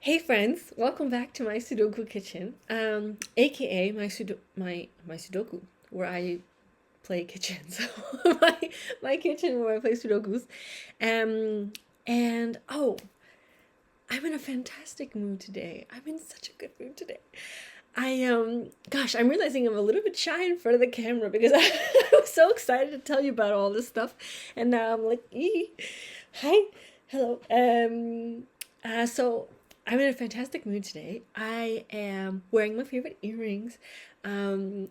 Hey friends, welcome back to my Sudoku kitchen, aka my Sudoku, where I play kitchens. my my kitchen where I play Sudokus, um, and I'm in a fantastic mood today. I'm in such a good mood today. I'm realizing I'm a little bit shy in front of the camera because I was so excited to tell you about all this stuff, and now I'm like, hi, hello. So I'm in a fantastic mood today. I am wearing my favorite earrings. Um,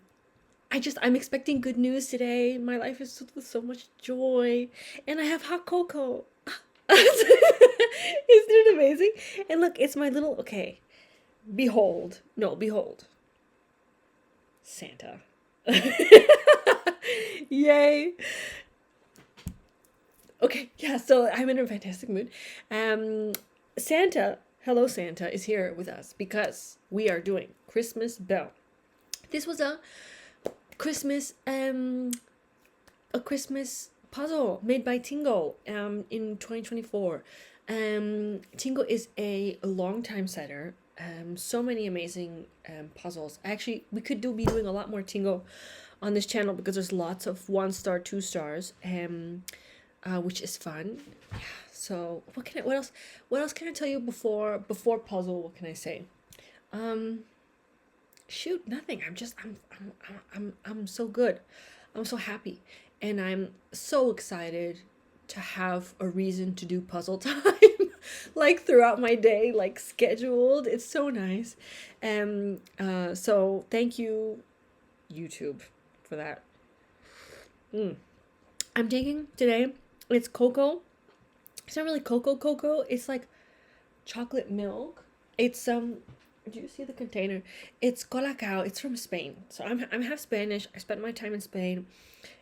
I'm expecting good news today. My life is filled with so much joy, and I have hot cocoa. Isn't it amazing? And look, it's my little okay. Behold, Santa. Yay. Okay, yeah, so I'm in a fantastic mood. Um, hello Santa, is here with us because we are doing Christmas Bell. This was Christmas, um, a Christmas puzzle made by Tingo, in 2024. Tingo is a long-time setter. So many amazing puzzles. Actually, we could be doing a lot more Tingo on this channel because there's lots of 1 star, 2 stars. Which is fun. Yeah. So what else can I tell you before puzzle? What can I say? Um, Shoot, nothing. I'm so good. I'm so happy, and I'm so excited to have a reason to do puzzle time, like throughout my day, like scheduled. It's so nice. So thank you, YouTube, for that. Mm. I'm taking today. It's cocoa. It's not really cocoa. It's like chocolate milk. It's Do you see the container? It's colacao. It's from Spain. So I'm half Spanish. I spent my time in Spain.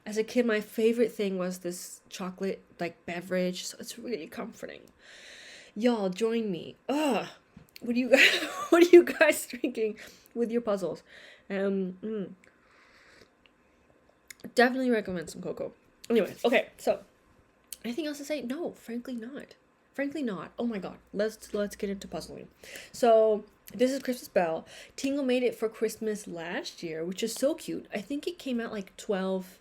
As a kid, my favorite thing was this chocolate like beverage. So it's really comforting. Y'all join me. Ugh. What do you guys what are you guys drinking with your puzzles? Um mm, Definitely recommend some cocoa. Anyway, okay, so anything else to say? No, frankly not. Frankly not. Oh my god. Let's get into puzzling. So this is Christmas Bell. Tingle made it for Christmas last year, which is so cute. I think it came out like 12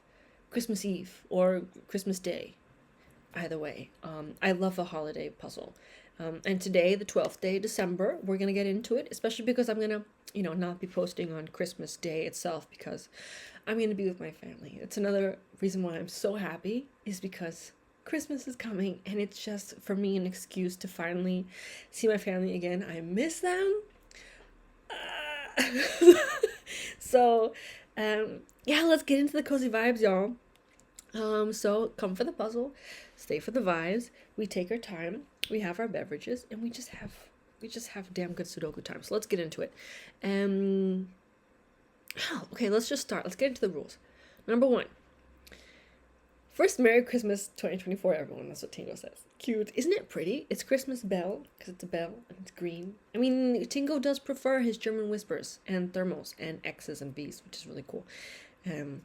Christmas Eve or Christmas Day. Either way, I love the holiday puzzle. And today, the 12th day of December, we're gonna get into it, especially because I'm gonna, not be posting on Christmas Day itself because I'm gonna be with my family. It's another reason why I'm so happy is because Christmas is coming and it's just for me an excuse to finally see my family again. I miss them. so, yeah, let's get into the cozy vibes, y'all. So come for the puzzle, stay for the vibes. We take our time. We have our beverages, and we just have damn good Sudoku time. So let's get into it. Um, okay, let's just start. Let's get into the rules. Number one. First, Merry Christmas 2024, everyone. That's what Tingo says. Cute. Isn't it pretty? It's Christmas bell, because it's a bell, and it's green. I mean, Tingo does prefer his German whispers, and thermals, and X's and B's, which is really cool.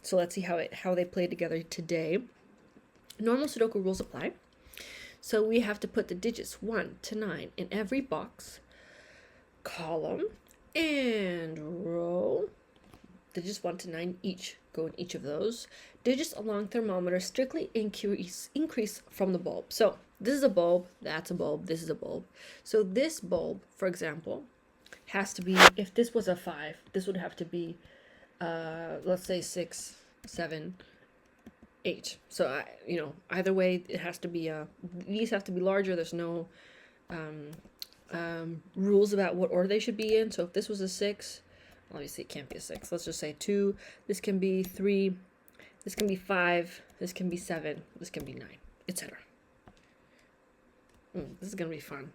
So let's see how they play together today. Normal Sudoku rules apply. So we have to put the digits 1 to 9 in every box, column, and row. Digits 1 to 9 each go in each of those. Digits along thermometer strictly increase from the bulb. So this is a bulb, that's a bulb, this is a bulb. So this bulb, for example, has to be, if this was a 5, this would have to be, let's say 6, 7, 8. So, either way, it has to be, these have to be larger. There's no rules about what order they should be in. So if this was a 6, obviously it can't be a 6. Let's just say 2. This can be 3. This can be 5. This can be 7. This can be 9, etc. This is going to be fun.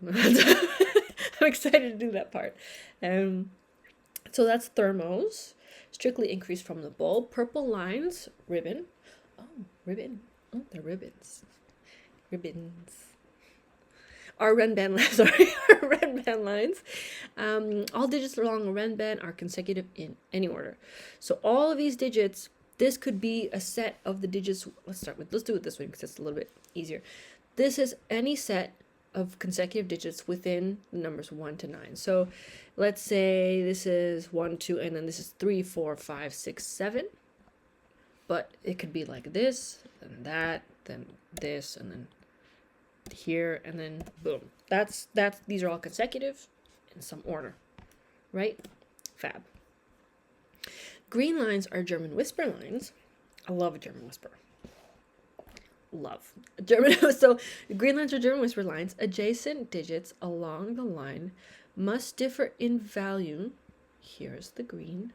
I'm excited to do that part. So that's thermos. Strictly increased from the bulb. Purple lines, ribbon. Oh, ribbon. Oh, they're ribbons. Ribbons. Our red band lines, sorry, our red band lines. All digits along a red band are consecutive in any order. So all of these digits, this could be a set of the digits. Let's do it this way because it's a little bit easier. This is any set of consecutive digits within the numbers 1 to 9. So let's say this is 1, 2, and then this is 3, 4, 5, 6, 7. But it could be like this, then that, then this, and then here, and then boom. These are all consecutive in some order, right? Fab. Green lines are German whisper lines. I love a German whisper. Love German. So green lines are German whisper lines. Adjacent digits along the line must differ in value. Here's the green.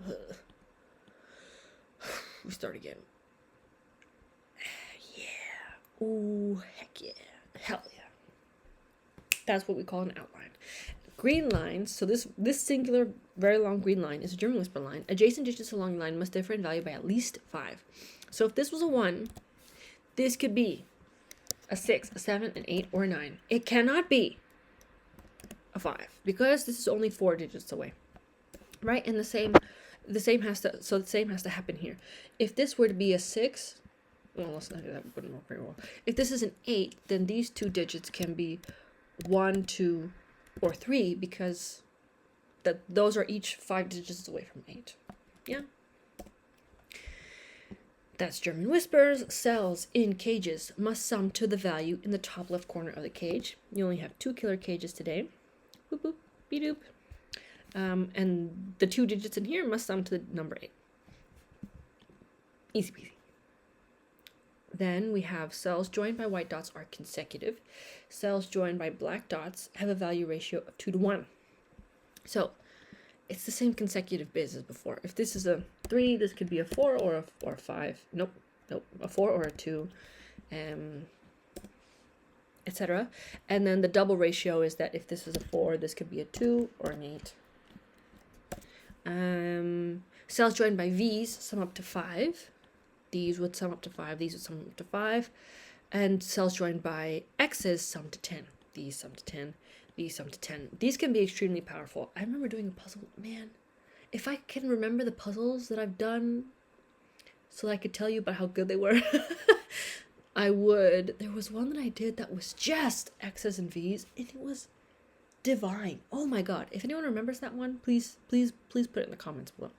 Ugh. We start again. Yeah. Ooh, heck yeah. Hell yeah. That's what we call an outline. Green lines, so this singular very long green line is a German whisper line. Adjacent digits along the line must differ in value by at least 5. So if this was a 1, this could be a 6, a 7, an 8, or a 9. It cannot be a 5 because this is only 4 digits away, right? And the same has to happen here. If this were to be a 6, well, that wouldn't work very well. If this is an 8, then these 2 digits can be 1, 2, or 3 because those are each 5 digits away from 8. Yeah. That's German whispers. Cells in cages must sum to the value in the top left corner of the cage. You only have 2 killer cages today. Boop boop, beep doop. And the 2 digits in here must sum to the number 8. Easy peasy. Then we have cells joined by white dots are consecutive. Cells joined by black dots have a value ratio of 2 to 1. So it's the same consecutive biz as before. If this is a 3, this could be a 4 or a 5. Nope, a 4 or a 2, etc. And then the double ratio is that if this is a 4, this could be a 2 or an 8. Cells joined by V's sum up to 5. These would sum up to 5. These would sum up to 5. And cells joined by X's sum to 10. These sum to 10. These sum to 10. These can be extremely powerful. I remember doing a puzzle. Man, if I can remember the puzzles that I've done so that I could tell you about how good they were, I would. There was one that I did that was just X's and V's, and it was divine. Oh my god. If anyone remembers that one, please put it in the comments below.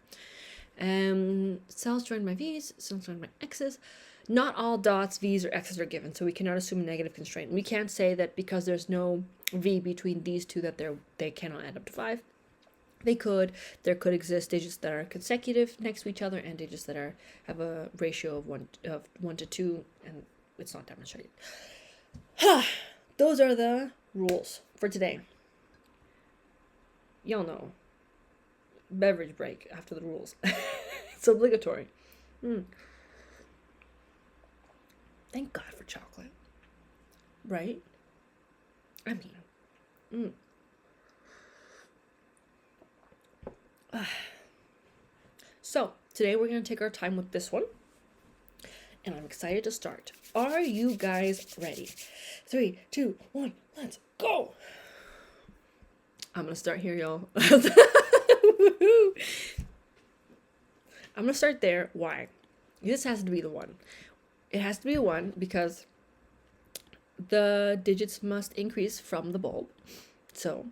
Cells joined by V's, cells joined by X's. Not all dots, V's, or X's are given, so we cannot assume a negative constraint. We can't say that because there's no V between these two that they cannot add up to 5. They could. There could exist digits that are consecutive next to each other and digits that have a ratio of 1 to 2, and it's not demonstrated. Those are the rules for today. Y'all know. Beverage break after the rules. It's obligatory. Thank God for chocolate. Right? I mean. So, today we're going to take our time with this one. And I'm excited to start. Are you guys ready? 3, 2, 1, let's go! I'm going to start here, y'all. I'm going to start there. Why? This has to be the 1. It has to be a 1 because the digits must increase from the bulb. So,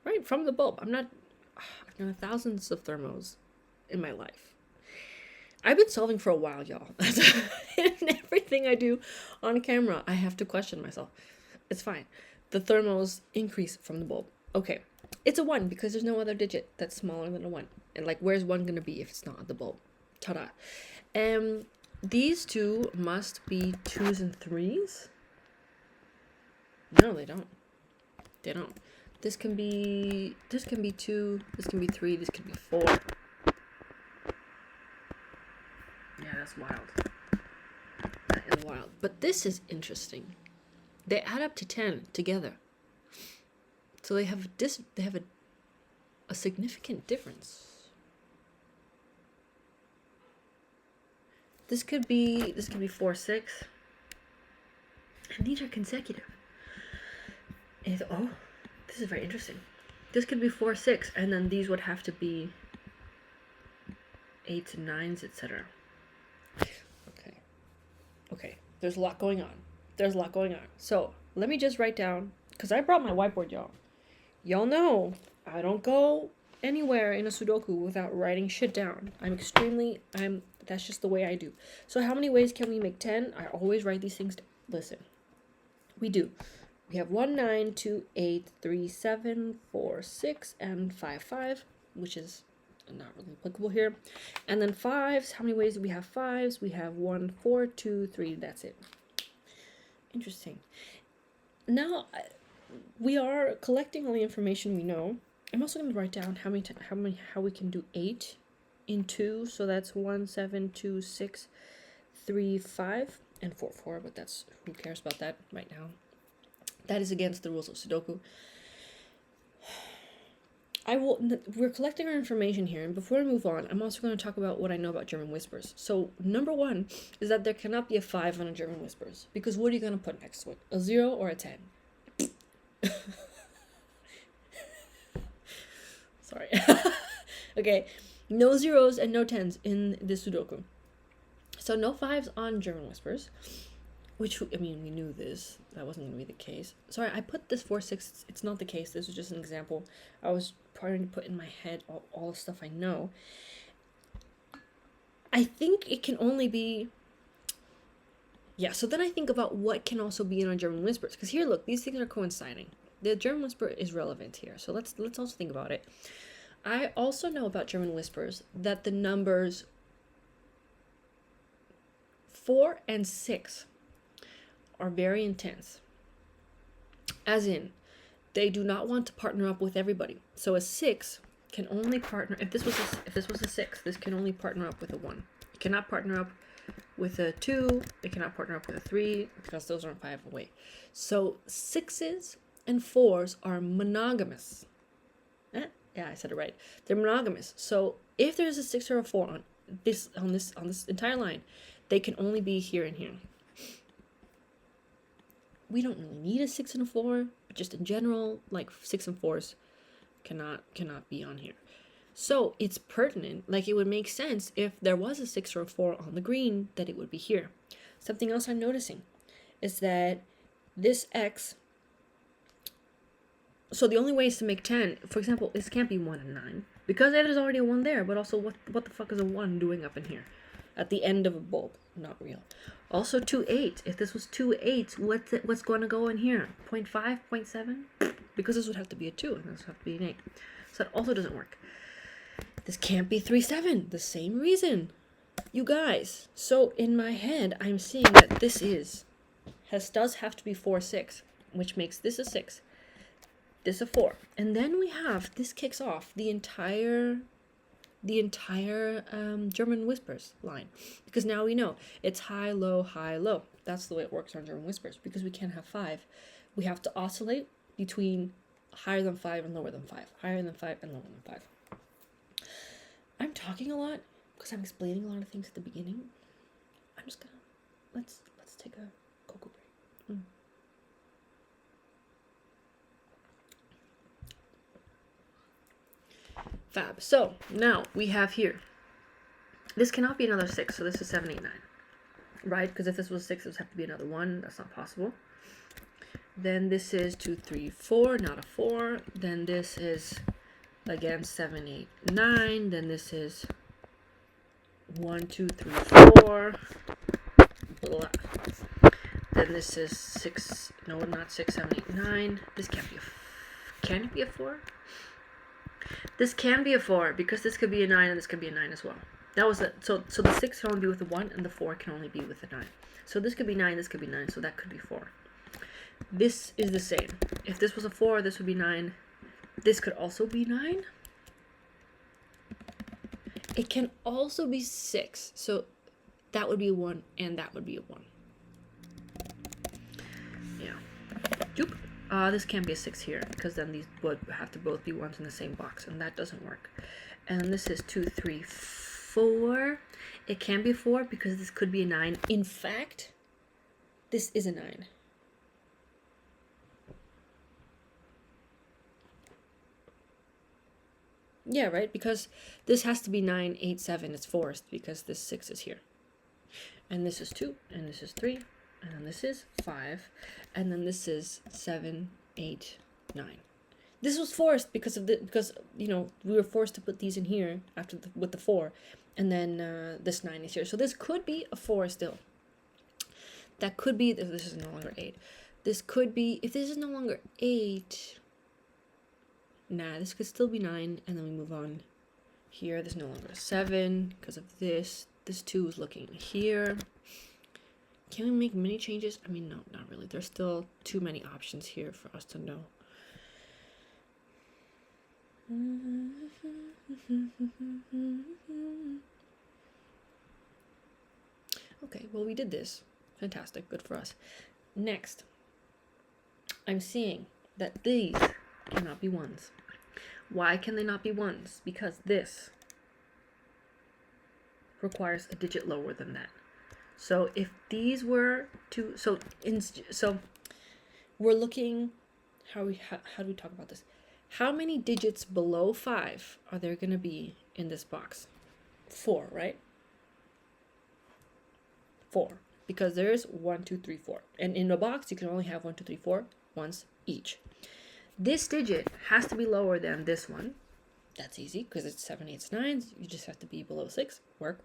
right, from the bulb. I've done thousands of thermos in my life. I've been solving for a while, y'all. And everything I do on camera, I have to question myself. It's fine. The thermos increase from the bulb. Okay. It's a 1 because there's no other digit that's smaller than a 1. And like, where's 1 going to be if it's not the bulb? Ta-da. These two must be 2s and 3s. No, they don't. They don't. This can be 2, this can be 3, this can be 4. Yeah, that's wild. That is wild. But this is interesting. They add up to 10 together. So they have a significant difference. This could be 4, 6. And these are consecutive. And this is very interesting. This could be 4, 6, and then these would have to be 8s and 9s, etc. Okay. There's a lot going on. So let me just write down, because I brought my whiteboard, y'all. Y'all know I don't go anywhere in a Sudoku without writing shit down. That's just the way I do. So how many ways can we make 10? I always write these things down. Listen, we do. We have 1, 9, 2, 8, 3, 7, 4, 6, and 5, 5, which is not really applicable here. And then fives, how many ways do we have fives? We have 1, 4, 2, 3, that's it. Interesting. Now, we are collecting all the information we know. I'm also going to write down how we can do 8 in 2. So that's 1, 7, 2, 6, 3, 5, and 4, 4. But that's, who cares about that right now? That is against the rules of Sudoku. We're collecting our information here, and before we move on, I'm also going to talk about what I know about German whispers. So, number 1 is that there cannot be a 5 on a German whispers, because what are you going to put next to it? A 0 or a 10? Sorry. Okay, no zeros and no 10s in the Sudoku. So no 5s on German whispers, which, I mean, we knew this. That wasn't going to be the case. Sorry, I put this 4, 6. It's not the case. This was just an example. I was trying to put in my head all the stuff I know. I think it can only be... Yeah, so then I think about what can also be in our German whispers. Because here, look, these things are coinciding. The German whisper is relevant here. So let's also think about it. I also know about German whispers that the numbers 4 and 6 are very intense. As in, they do not want to partner up with everybody. So a 6 can only partner, if this was a 6, this can only partner up with a 1. It cannot partner up with a 2, it cannot partner up with a 3, because those aren't 5 away. So 6s and 4s are monogamous. Yeah, I said it right. They're monogamous. So if there's a 6 or a 4 on this entire line, they can only be here and here. We don't really need a 6 and a 4, but just in general, like 6 and 4s cannot be on here. So it's pertinent, like it would make sense if there was a 6 or a 4 on the green, that it would be here. Something else I'm noticing is that this X, so the only way is to make 10, for example, this can't be 1 and 9, because there's already a 1 there, but also what the fuck is a 1 doing up in here? At the end of a bulb, not real. Also 2 8, if this was 2 8, what's going to go in here? 0.5, 0.7? Because this would have to be a 2, and this would have to be an 8. So that also doesn't work. This can't be 3 7, the same reason. You guys, so in my head, I'm seeing that this does have to be 4 6, which makes this a 6, this a 4. And then we have, this kicks off the entire German whispers line, because now we know it's high, low, high, low. That's the way it works on German whispers, because we can't have 5. We have to oscillate between higher than 5 and lower than 5, higher than 5 and lower than 5. I'm talking a lot because I'm explaining a lot of things at the beginning. I'm just gonna let's take a cocoa break. Fab. So now we have here, this cannot be another 6, so this is 7 8 9, right? Because if this was 6, it would have to be another 1. That's not possible. Then this is 2 3 4, not a 4. Then this is again 7 8 9. Then this is 1 2 3 4. Blah. Then this is 6. No, not 6 7 8 9. This can't be can it be a 4? This can be a 4, because this could be a 9 and this could be a 9 as well. That was it. So the 6 can only be with the 1 and the 4 can only be with the 9. So this could be 9, this could be 9, so that could be 4. This is the same. If this was a 4, this would be 9. This could also be 9. It can also be 6. So that would be a 1 and that would be a 1. Yeah. Doop. This can't be a 6 here, because then these would have to both be 1s in the same box, and that doesn't work. And this is 2 3 4. It can be a 4 because this could be a 9. In fact, this is a 9. Yeah, right? Because this has to be 9 8 7. It's forced because this 6 is here. And this is 2, and this is 3, and then this is 5, and then this is 7, 8, 9. This was forced because you know, we were forced to put these in here after with the 4, and then this 9 is here. So this could be a 4 still. That could be, this is no longer 8. This could be, if this is no longer 8, nah, this could still be 9, and then we move on. Here, there's no longer 7 because of this. This 2 is looking here. Can we make many changes? I mean, no, not really. There's still too many options here for us to know. Okay, well, we did this. Fantastic, good for us. Next, I'm seeing that these cannot be 1s. Why can they not be 1s? Because this requires a digit lower than that. So if these were to, so we're looking, how do we talk about this? How many digits below 5 are there going to be in this box? 4, right? 4, because there's 1, 2, 3, 4, and in a box you can only have 1, 2, 3, 4 once each. This digit has to be lower than this one. That's easy because it's 7, 8, 9. You just have to be below 6. Work.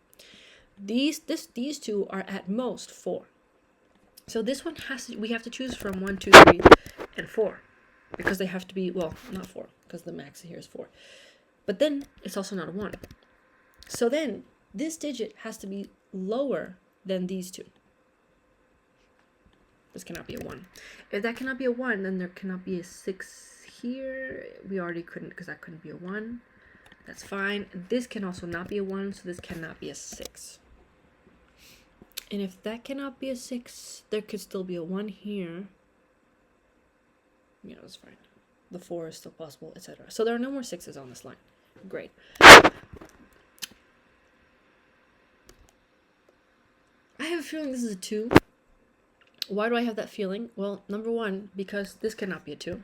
These two are at most 4. So this one we have to choose from 1, 2, 3, and 4, because they have to be, well, not 4 because the max here is 4. But then it's also not a 1. So then this digit has to be lower than these two. This cannot be a 1. If that cannot be a 1, then there cannot be a 6 here. We already couldn't, because that couldn't be a 1. That's fine. This can also not be a 1, so this cannot be a 6. And if that cannot be a 6, there could still be a 1 here. Yeah, that's fine. The 4 is still possible, etc. So there are no more 6s on this line. Great. I have a feeling this is a 2. Why do I have that feeling? Well, number 1, because this cannot be a 2,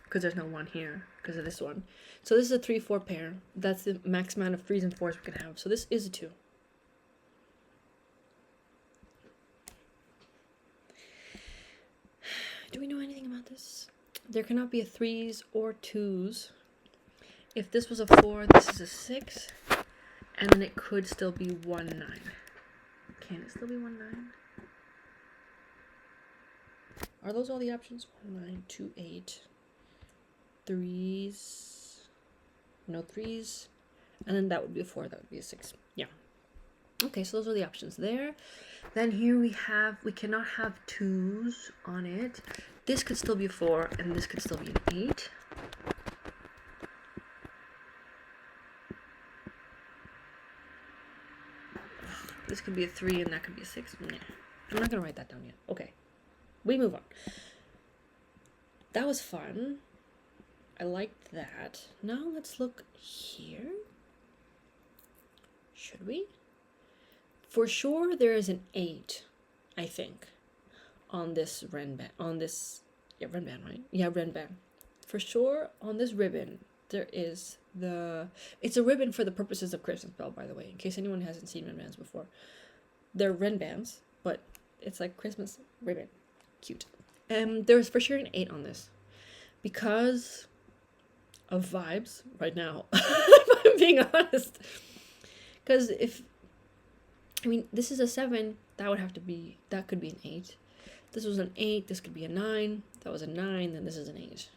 because there's no 1 here, because of this one. So this is a 3, 4 pair. That's the max amount of 3s and 4s we can have. So this is a 2. Do we know anything about this? There cannot be a 3s or 2s. If this was a 4, this is a 6, and then it could still be 1, 9. Can it still be 1, 9? Are those all the options? 1, 9, 2, 8. 3s. No 3s. And then that would be a 4. That would be a 6. Yeah. Okay, so those are the options there. Then here we cannot have 2s on it. This could still be a 4, and this could still be an 8. This could be a 3, and that could be a 6. Nah. I'm not going to write that down yet. Okay. We move on. That was fun. I liked that. Now let's look here. Should we? For sure there is an 8, I think, on this Ren band. On this, yeah, Ren band, right? Yeah, Ren band. For sure on this ribbon there is it's a ribbon for the purposes of Christmas Bell, by the way, in case anyone hasn't seen Ren bands before. They're Ren bands, but it's like Christmas ribbon. Cute. There's for sure an 8 on this because of vibes right now. If I'm being honest, because this is a 7, that could be an 8. This was an 8, this could be a 9. That was a 9, then this is an 8.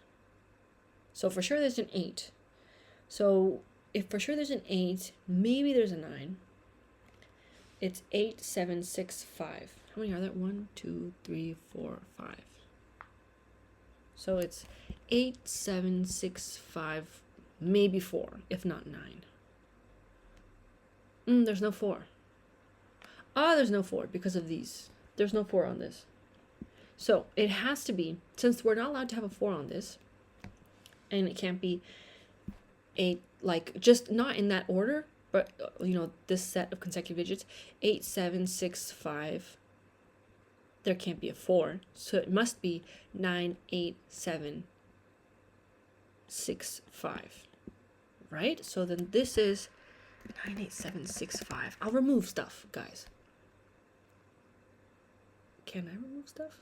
So for sure there's an 8. So if for sure there's an 8, maybe there's a 9. It's 8, 7, 6, 5. How many are there? 1, 2, 3, 4, 5. So it's 8, 7, 6, 5, maybe 4, if not 9. There's no 4. There's no 4 because of these. There's no 4 on this. So it has to be, since we're not allowed to have a 4 on this, and it can't be 8, like, just not in that order, but, this set of consecutive digits, 8, 7, 6, 5, there can't be a 4, so it must be 9, 8, 7, 6, 5, right? So then this is 9, 8, 7, 6, 5. I'll remove stuff, guys. Can I remove stuff?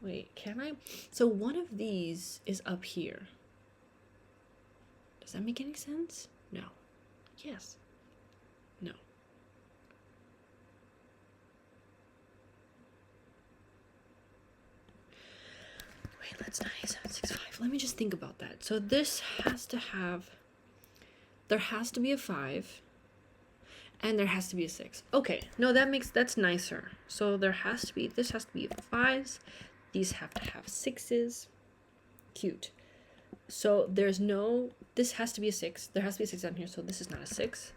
Wait, can I? So one of these is up here. Does that make any sense? No. Yes. No. Wait, let's not 765. Let me just think about that. So this has to have, there has to be a 5 and there has to be a 6. Okay, no, that's nicer. So there has to be, this has to be 5s. These have to have 6s. Cute. So there's no, this has to be a 6. There has to be a 6 down here. So this is not a 6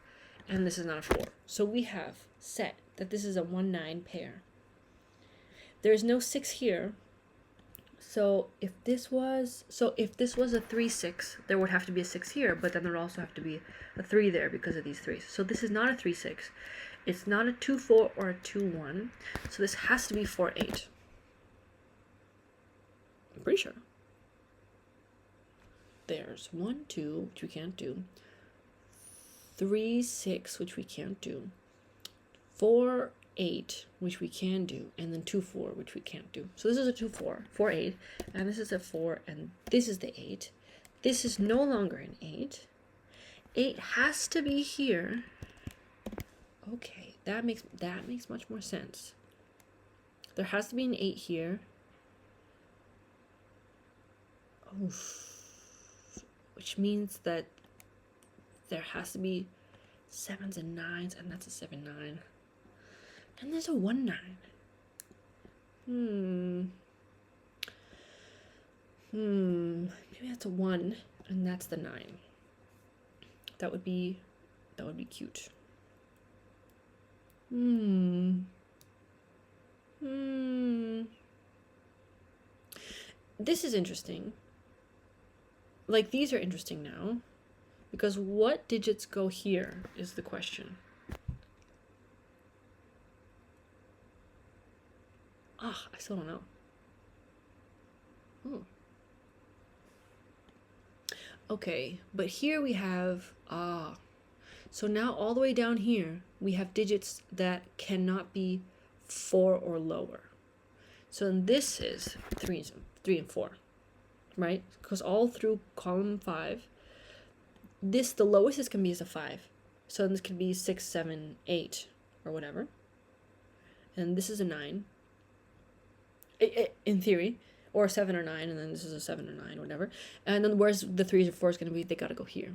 and this is not a 4. So we have set that this is a 1-9 pair. There's no 6 here. So if this was a 3-6, there would have to be a 6 here, but then there would also have to be a 3 there because of these 3s. So this is not a 3-6. It's not a 2-4 or a 2-1. So this has to be 4-8. I'm pretty sure. There's 1-2, which we can't do. 3-6, which we can't do. 4-8, which we can do, and then 2-4, which we can't do. So this is a 2-4, 4-8, and this is a 4, and this is the 8. This is no longer an 8. 8 has to be here. Okay, that makes much more sense. There has to be an 8 here. Oof. Which means that there has to be 7s and 9s, and that's a 7-9. And there's a 1-9. Maybe that's a 1, and that's the 9. That would be cute. This is interesting. Like, these are interesting now, because what digits go here is the question. Ah, I still don't know. Okay, but here we have, so now all the way down here, we have digits that cannot be 4 or lower. So this is 3 and 4, right? Because all through column 5, the lowest this can be is a 5. So this could be 6, 7, 8, or whatever. And this is a 9. In theory, or a 7 or 9, and then this is a 7 or 9, or whatever. And then where's the 3s or 4s going to be? They got to go here.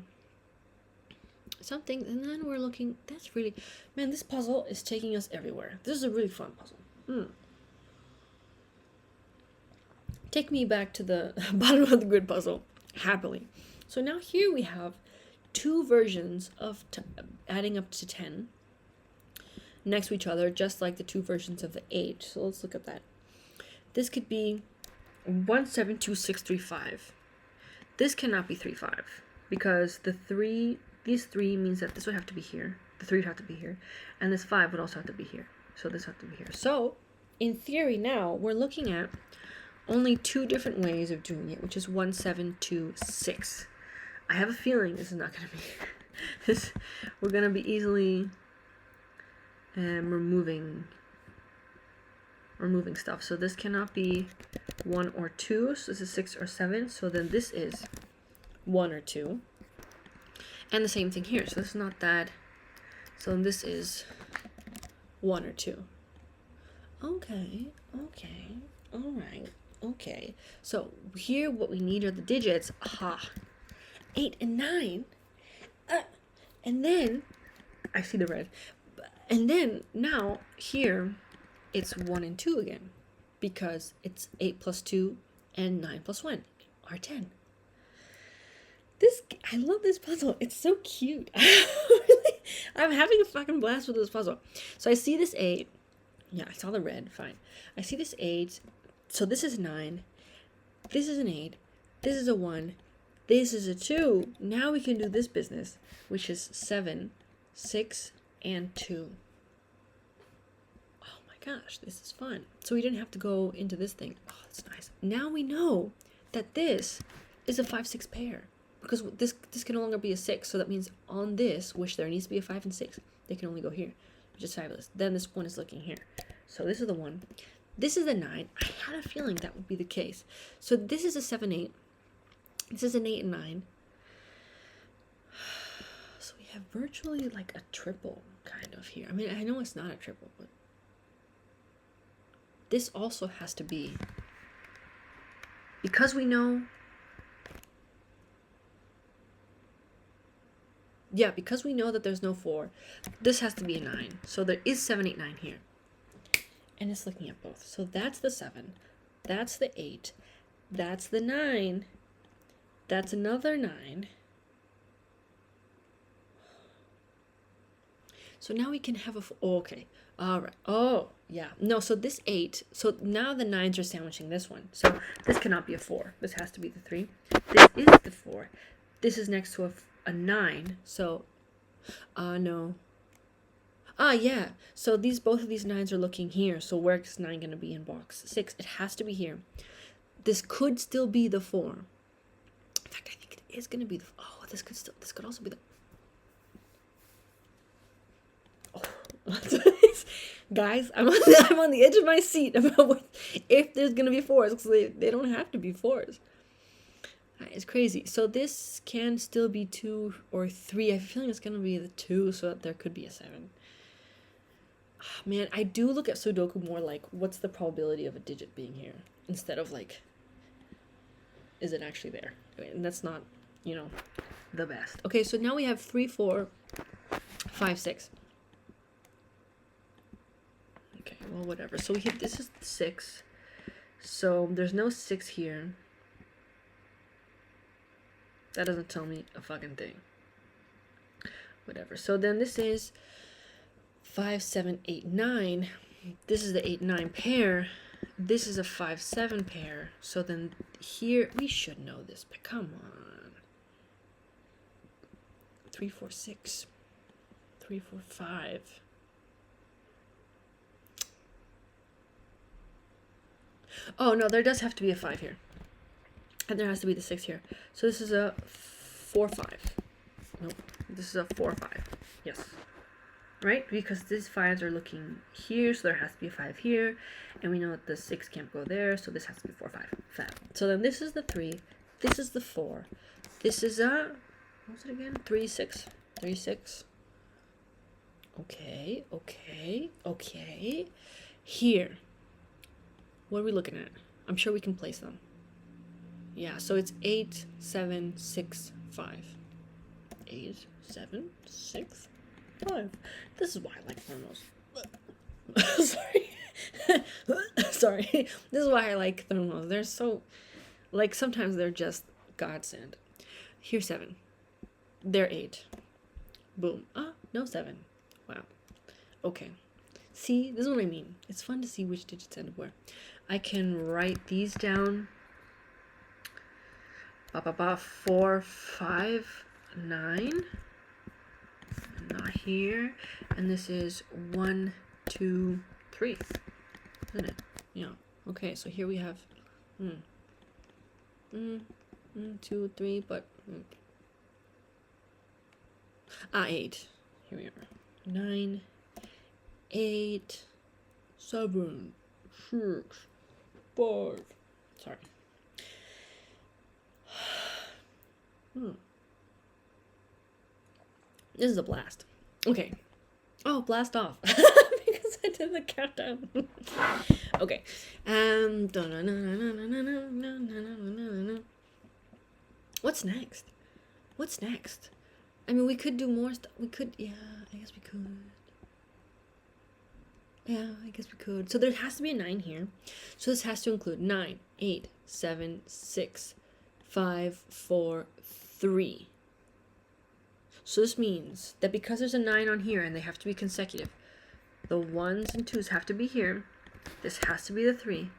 Something, and then we're looking, that's really, man, this puzzle is taking us everywhere. This is a really fun puzzle. Take me back to the bottom of the grid puzzle, happily. So now here we have 2 versions of adding up to 10 next to each other, just like the 2 versions of the 8. So let's look at that. This could be 1, 7, 2, 6, 3, 5. This cannot be 3, 5 because these 3 means that this would have to be here. The 3 would have to be here, and this 5 would also have to be here. So this would have to be here. So in theory, now we're looking at only 2 different ways of doing it, which is 1, 7, 2, 6. I have a feeling this is not going to be this. We're going to be easily removing stuff. So this cannot be 1 or 2. So this is 6 or 7. So then this is 1 or 2. And the same thing here. So this is not that. So this is 1 or 2. Okay. All right. Okay. So here what we need are the digits. 8 and 9. And then I see the red. And then now here it's 1 and 2 again, because it's 8 plus 2 and 9 plus 1 are 10. I love this puzzle. It's so cute. I'm having a fucking blast with this puzzle. So I see this 8. Yeah, I saw the red. Fine. I see this 8. So this is 9. This is an 8. This is a 1. This is a 2. Now we can do this business, which is 7, 6, and 2. Gosh, this is fun. So we didn't have to go into this thing. Oh, that's nice. Now we know that this is a 5-6 pair, because this can no longer be a 6. So that means on this, which there needs to be a 5 and 6, They can only go here, which is fabulous. Then this 1 is looking here. So this is the 1. This is the 9. I had a feeling that would be the case. So this is a 7, 8. This is an 8 and 9. So we have virtually like a triple kind of here. I mean, I know it's not a triple, but this also has to be, because we know, because we know that there's no 4, this has to be a 9. So there is 7, 8, 9 here. And it's looking at both. So that's the 7. That's the 8. That's the 9. That's another 9. So now we can have a... Oh, okay. All right. Oh, yeah. No, so this 8. So now the 9s are sandwiching this one. So this cannot be a 4. This has to be the 3. This is the 4. This is next to a 9. So, no. Yeah. So both of these 9s are looking here. So where's 9 going to be in box 6? It has to be here. This could still be the 4. In fact, I think it is going to be the... Oh, this could also be the... Guys, I'm on the edge of my seat about if there's gonna be 4s, because they don't have to be 4s. It's crazy. So this can still be 2 or 3. I have a feeling it's gonna be the 2, so that there could be a 7. Oh, man, I do look at Sudoku more like, what's the probability of a digit being here, instead of like, is it actually there? And that's not, the best. Okay, so now we have 3, 4, 5, 6. Okay, well, whatever. So this is 6. So there's no 6 here. That doesn't tell me a fucking thing. Whatever. So then this is 5, 7, 8, 9. This is the 8, 9 pair. This is a 5, 7 pair. So then here, we should know this, but come on. 3, 4, 6. 3, 4, 5. Oh, no, there does have to be a 5 here. And there has to be the 6 here. So this is a 4, 5. Nope. This is a 4, 5. Yes. Right? Because these 5s are looking here, so there has to be a 5 here. And we know that the 6 can't go there, so this has to be 4, 5. Fab. So then this is the 3. This is the 4. This is a... What's it again? 3, 6. 3, 6. Okay. Okay. Okay. Here. What are we looking at? I'm sure we can place them. Yeah, so it's 8, 7, 6, 5. 8, 7, 6, 5. This is why I like thermos. Sorry. This is why I like thermos. They're so... Like, sometimes they're just godsend. Here's 7. They're 8. Boom. No 7. Wow. Okay. See, this is what I mean. It's fun to see which digits end up where. I can write these down. 4, 5, 9. Not here. And this is 1, 2, 3. Isn't it? Yeah. Okay, so here we have 2, 3, but 8. Here we are. 9, 8, 7, 6, 5. Sorry. This is a blast. Okay. Oh, blast off. Because I did the countdown. Okay. What's next? What's next? I mean, we could do more stuff. We could, yeah, I guess we could. Yeah, I guess we could. So there has to be a 9 here. So this has to include 9, 8, 7, 6, 5, 4, 3. So this means that because there's a 9 on here and they have to be consecutive, the 1s and 2s have to be here. This has to be the 3.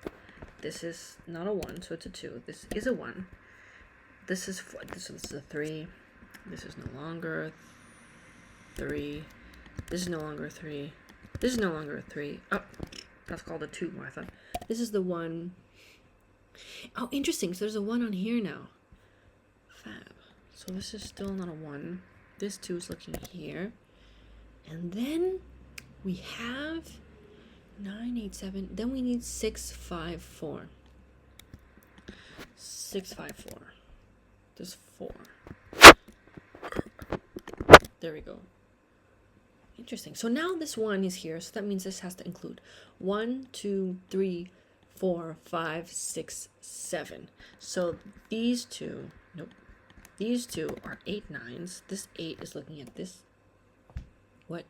This is not a 1, so it's a 2. This is a 1. This is 4. This is a 3. This is no longer 3. This is no longer 3. This is no longer a 3. Oh, that's called a 2, Martha. This is the 1. Oh, interesting. So there's a 1 on here now. Fab. So this is still not a 1. This 2 is looking here. And then we have 9, 8, 7. Then we need 6, 5, 4. 6, 5, 4. There's 4. There we go. Interesting. So now this 1 is here. So that means this has to include 1, 2, 3, 4, 5, 6, 7. So these two, nope. These two are 8 9s. This 8 is looking at this. What?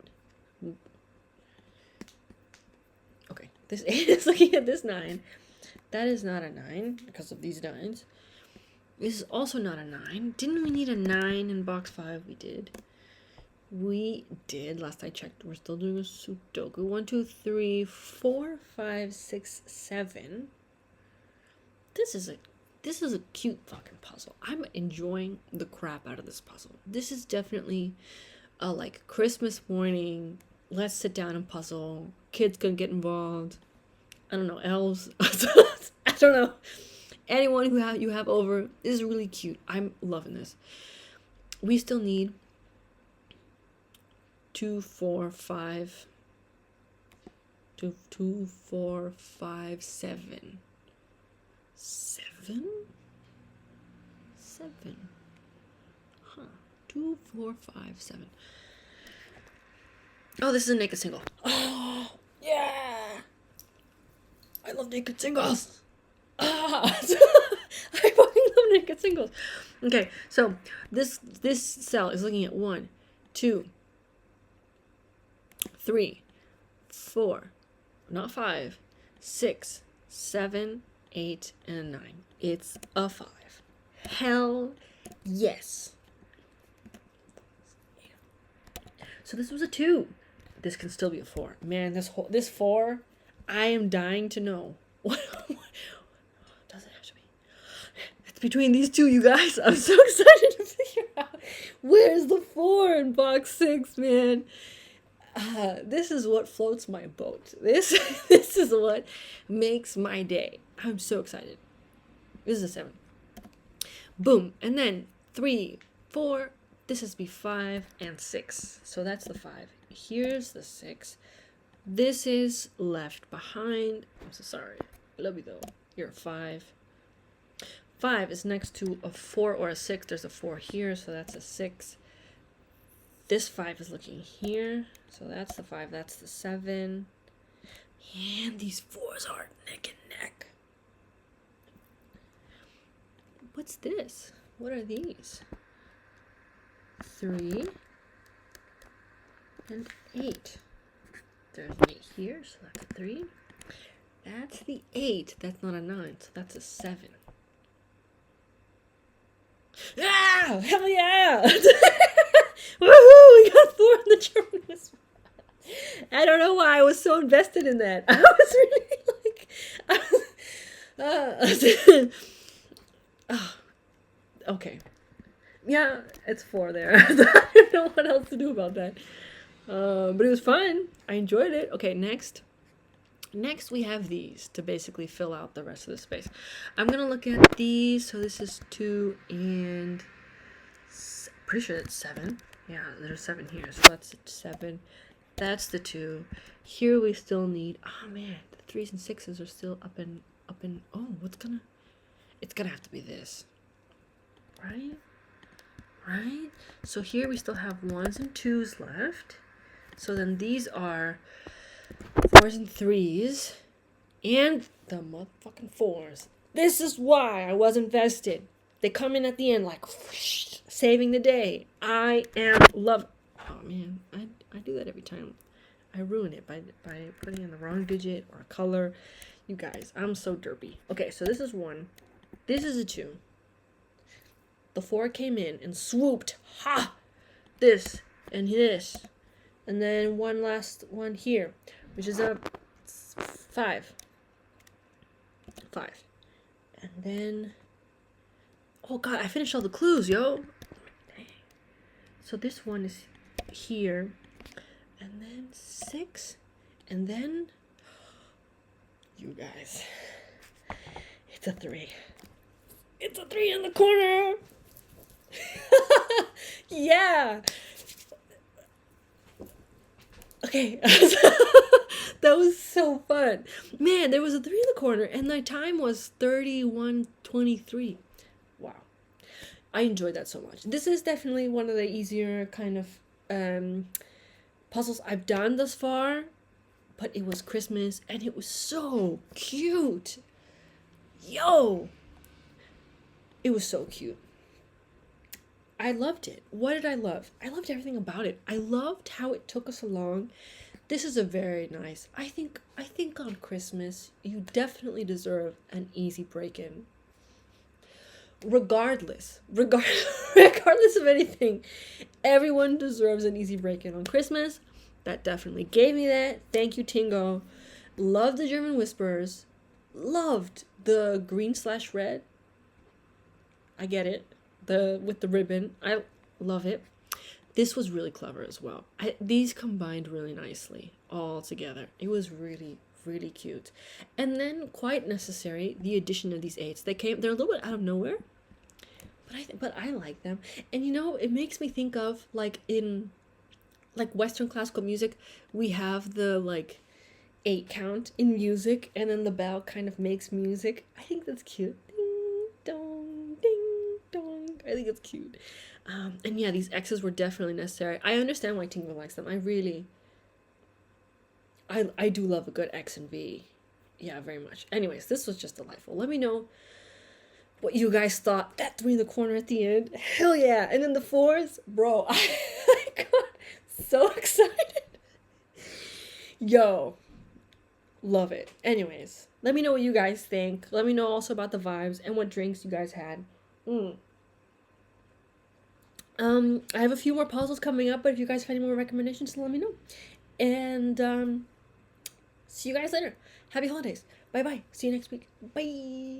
Okay. This 8 is looking at this 9. That is not a 9 because of these 9s. This is also not a 9. Didn't we need a 9 in box 5? We did. We did. Last I checked, we're still doing a Sudoku. 1, 2, 3, 4, 5, 6, 7. This is a cute fucking puzzle. I'm enjoying the crap out of this puzzle. This is definitely a like Christmas morning. Let's sit down and puzzle. Kids gonna get involved. I don't know, elves. I don't know. Anyone who you have over, this is really cute. I'm loving this. We still need 2, 4, 5. 2, 4, 5, 7. 7? 7. Huh. 2, 4, 5, 7. Oh, this is a naked single. Oh, yeah. I love naked singles. I fucking love naked singles. Okay, so this cell is looking at 1, 2, 3, 4, not 5, 6, 7, 8, and a 9. It's a 5. Hell yes. So this was a 2. This can still be a 4. Man, this 4, I am dying to know. What does it have to be? It's between these two, you guys. I'm so excited to figure out where's the 4 in box 6, man. This is what floats my boat. This is what makes my day. I'm so excited. This is a 7. Boom. And then 3, 4. This has to be 5 and 6. So that's the 5. Here's the 6. This is left behind. I'm so sorry. I love you though. You're a 5. 5 is next to a 4 or a 6. There's a 4 here, so that's a 6. This 5 is looking here. So that's the 5. That's the 7. And these 4s are neck and neck. What's this? What are these? 3 and 8. There's an 8 here, so that's a 3. That's the 8. That's not a 9, so that's a 7. Ah! Hell yeah! Woohoo! We got 4 in the German whisper. I don't know why I was so invested in that. I was really like... okay. Yeah, it's 4 there. I don't know what else to do about that. But it was fun. I enjoyed it. Okay, next we have these to basically fill out the rest of the space. I'm gonna look at these. So this is 2 and pretty sure it's 7. Yeah, there's 7 here, so that's 7. That's the 2. Here we still need. Oh man, the 3s and 6s are still up and. Oh, it's gonna have to be this, right? Right. So here we still have 1s and 2s left. So then these are 4s and 3s, and the motherfucking 4s. This is why I was invested. They come in at the end like whoosh, saving the day. I am love. Oh man, I do that every time. I ruin it by putting in the wrong digit or a color. You guys, I'm so derpy. Okay, so this is 1. This is a 2. The 4 came in and swooped. Ha! This and this. And then one last one here, which is a 5. 5. And then... oh god, I finished all the clues, yo! So this one is here. And then 6. And then... you guys. It's a 3. It's a 3 in the corner! Yeah! Okay. That was so fun. Man, there was a 3 in the corner and my time was 31:23. Wow. I enjoyed that so much. This is definitely one of the easier kind of puzzles I've done thus far, but it was Christmas and it was so cute. Yo, it was so cute. I loved it. What did I love? I loved everything about it. I loved how it took us along. This is a very nice. I think on Christmas you definitely deserve an easy break-in. Regardless of anything, everyone deserves an easy break-in on Christmas. That definitely gave me that. Thank you, Tingo. Loved the German whispers. Loved the green/red. I get it. The with the ribbon. I love it. This was really clever as well. These combined really nicely all together. It was really, really cute. And then quite necessary, the addition of these eights. They're a little bit out of nowhere, but I like them. And it makes me think of like in like Western classical music, we have the like 8 count in music, and then the bell kind of makes music. I think that's cute. Ding dong, ding dong. I think it's cute. And yeah, these X's were definitely necessary. I understand why Tingo likes them. I do love a good X and V. Yeah, very much. Anyways, this was just delightful. Let me know what you guys thought. That 3 in the corner at the end. Hell yeah. And then the 4s. Bro, I got so excited. Yo. Love it. Anyways, let me know what you guys think. Let me know also about the vibes and what drinks you guys had. I have a few more puzzles coming up, but if you guys have any more recommendations, let me know. And see you guys later. Happy holidays. Bye bye. See you next week. Bye.